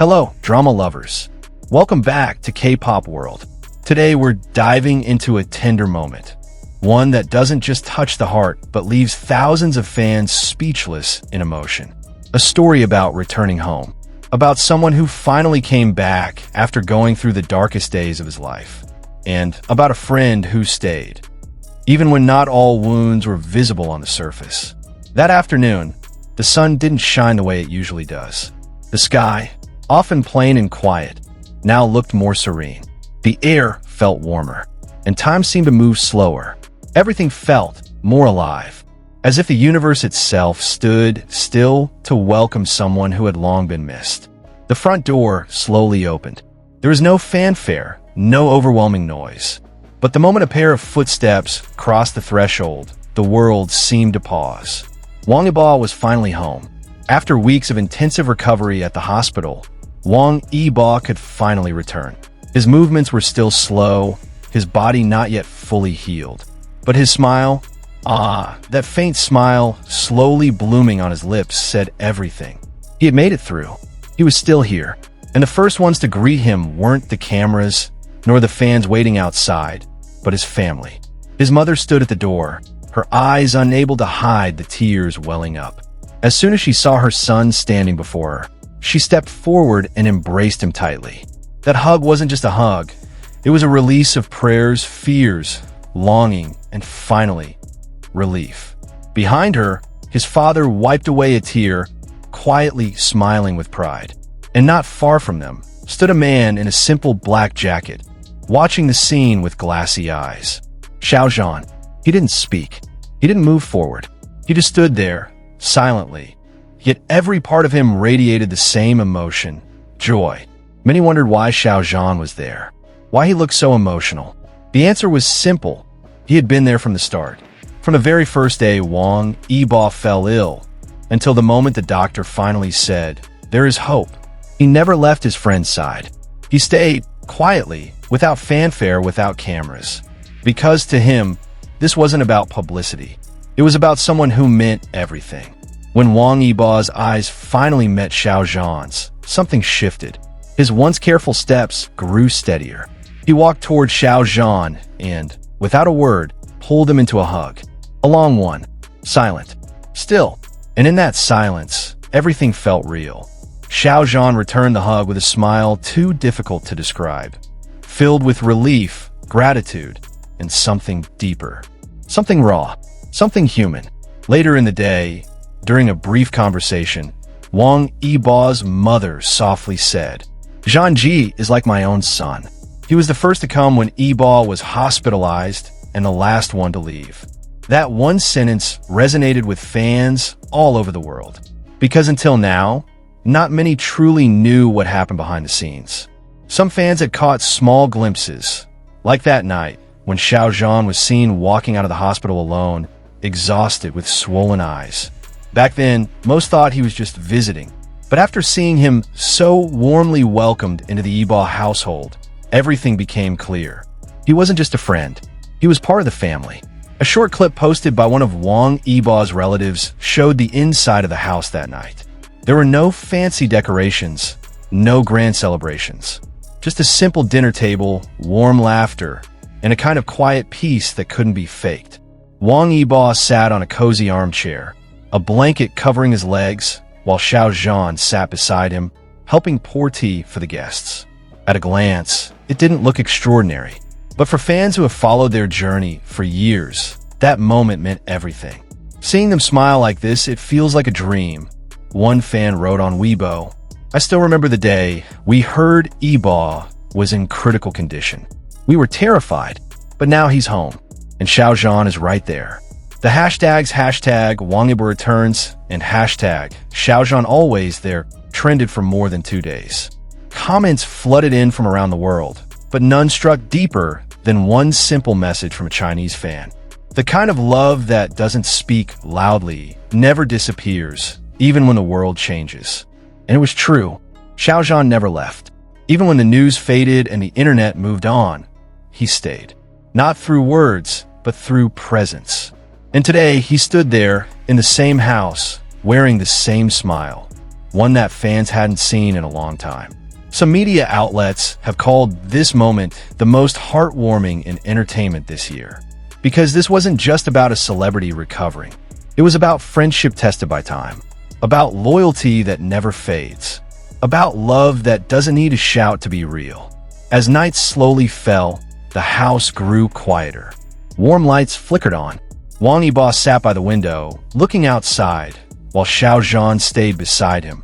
Hello, drama lovers. Welcome back to K-pop World. Today we're diving into a tender moment. One that doesn't just touch the heart, but leaves thousands of fans speechless in emotion. A story about returning home. About someone who finally came back after going through the darkest days of his life. And about a friend who stayed, even when not all wounds were visible on the surface. That afternoon, the sun didn't shine the way it usually does. The sky, often plain and quiet, now looked more serene. The air felt warmer, and time seemed to move slower. Everything felt more alive, as if the universe itself stood still to welcome someone who had long been missed. The front door slowly opened. There was no fanfare, no overwhelming noise. But the moment a pair of footsteps crossed the threshold, the world seemed to pause. Wang Yibo was finally home. After weeks of intensive recovery at the hospital, Wang Yibo could finally return. His movements were still slow, his body not yet fully healed. But his smile, that faint smile slowly blooming on his lips said everything. He had made it through. He was still here. And the first ones to greet him weren't the cameras, nor the fans waiting outside, but his family. His mother stood at the door, her eyes unable to hide the tears welling up. As soon as she saw her son standing before her, she stepped forward and embraced him tightly. That hug wasn't just a hug. It was a release of prayers, fears, longing, and finally, relief. Behind her, his father wiped away a tear, quietly smiling with pride. And not far from them stood a man in a simple black jacket, watching the scene with glassy eyes. Xiao Zhan. He didn't speak. He didn't move forward. He just stood there, silently. Yet every part of him radiated the same emotion, joy. Many wondered why Xiao Zhan was there, why he looked so emotional. The answer was simple. He had been there from the start. From the very first day Wang Yibo fell ill, until the moment the doctor finally said, "There is hope." He never left his friend's side. He stayed quietly, without fanfare, without cameras. Because to him, this wasn't about publicity. It was about someone who meant everything. When Wang Yibo's eyes finally met Xiao Zhan's, something shifted. His once careful steps grew steadier. He walked toward Xiao Zhan and, without a word, pulled him into a hug. A long one, silent, still. And in that silence, everything felt real. Xiao Zhan returned the hug with a smile too difficult to describe, filled with relief, gratitude, and something deeper. Something raw, something human. Later in the day, during a brief conversation, Wang Yibo's mother softly said, "Zhanji is like my own son. He was the first to come when Yibo was hospitalized and the last one to leave." That one sentence resonated with fans all over the world. Because until now, not many truly knew what happened behind the scenes. Some fans had caught small glimpses, like that night when Xiao Zhan was seen walking out of the hospital alone, exhausted with swollen eyes. Back then, most thought he was just visiting. But after seeing him so warmly welcomed into the Yibo household, everything became clear. He wasn't just a friend. He was part of the family. A short clip posted by one of Wang Yibo's relatives showed the inside of the house that night. There were no fancy decorations, no grand celebrations. Just a simple dinner table, warm laughter, and a kind of quiet peace that couldn't be faked. Wang Yibo sat on a cozy armchair, a blanket covering his legs, while Xiao Zhan sat beside him, helping pour tea for the guests. At a glance, it didn't look extraordinary. But for fans who have followed their journey for years, that moment meant everything. Seeing them smile like this, it feels like a dream. One fan wrote on Weibo, "I still remember the day we heard Yibo was in critical condition. We were terrified, but now he's home, and Xiao Zhan is right there." The hashtags #Wang Yibo returns and #Xiao Zhan always there trended for more than 2 days. Comments flooded in from around the world, but none struck deeper than one simple message from a Chinese fan. The kind of love that doesn't speak loudly, never disappears, even when the world changes. And it was true. Xiao Zhan never left. Even when the news faded and the internet moved on, he stayed. Not through words, but through presence. And today, he stood there in the same house, wearing the same smile. one that fans hadn't seen in a long time. Some media outlets have called this moment the most heartwarming in entertainment this year, because this wasn't just about a celebrity recovering. It was about friendship tested by time, about loyalty that never fades, about love that doesn't need a shout to be real. As night slowly fell, the house grew quieter. Warm lights flickered on. Wang Yibo sat by the window, looking outside, while Xiao Zhan stayed beside him,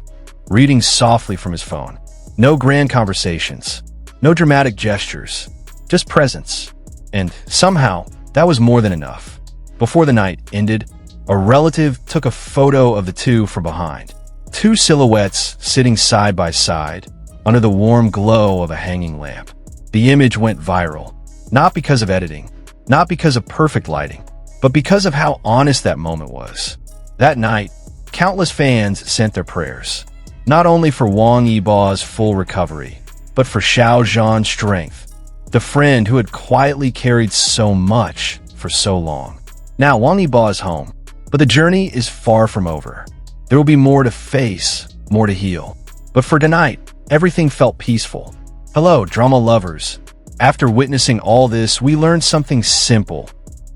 reading softly from his phone. No grand conversations, no dramatic gestures, just presence. And somehow, that was more than enough. Before the night ended, a relative took a photo of the two from behind. Two silhouettes sitting side by side, under the warm glow of a hanging lamp. The image went viral, not because of editing, not because of perfect lighting, but because of how honest that moment was. That night, countless fans sent their prayers, not only for Wang Yibo's full recovery, but for Xiao Zhan's strength, the friend who had quietly carried so much for so long. Now Wang Yibo is home, but the journey is far from over. There will be more to face, more to heal. But for tonight, everything felt peaceful. Hello, drama lovers. After witnessing all this, we learned something simple,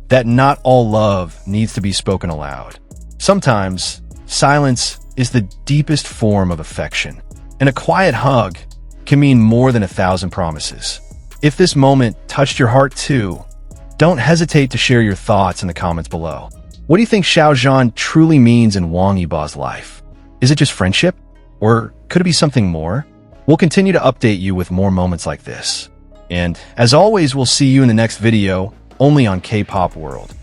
that not all love needs to be spoken aloud. Sometimes, silence is the deepest form of affection, and a quiet hug can mean more than 1,000 promises. If this moment touched your heart too, don't hesitate to share your thoughts in the comments below. What do you think Xiao Zhan truly means in Wang Yibo's life? Is it just friendship? Or could it be something more? We'll continue to update you with more moments like this. And as always, we'll see you in the next video, only on K-Pop World.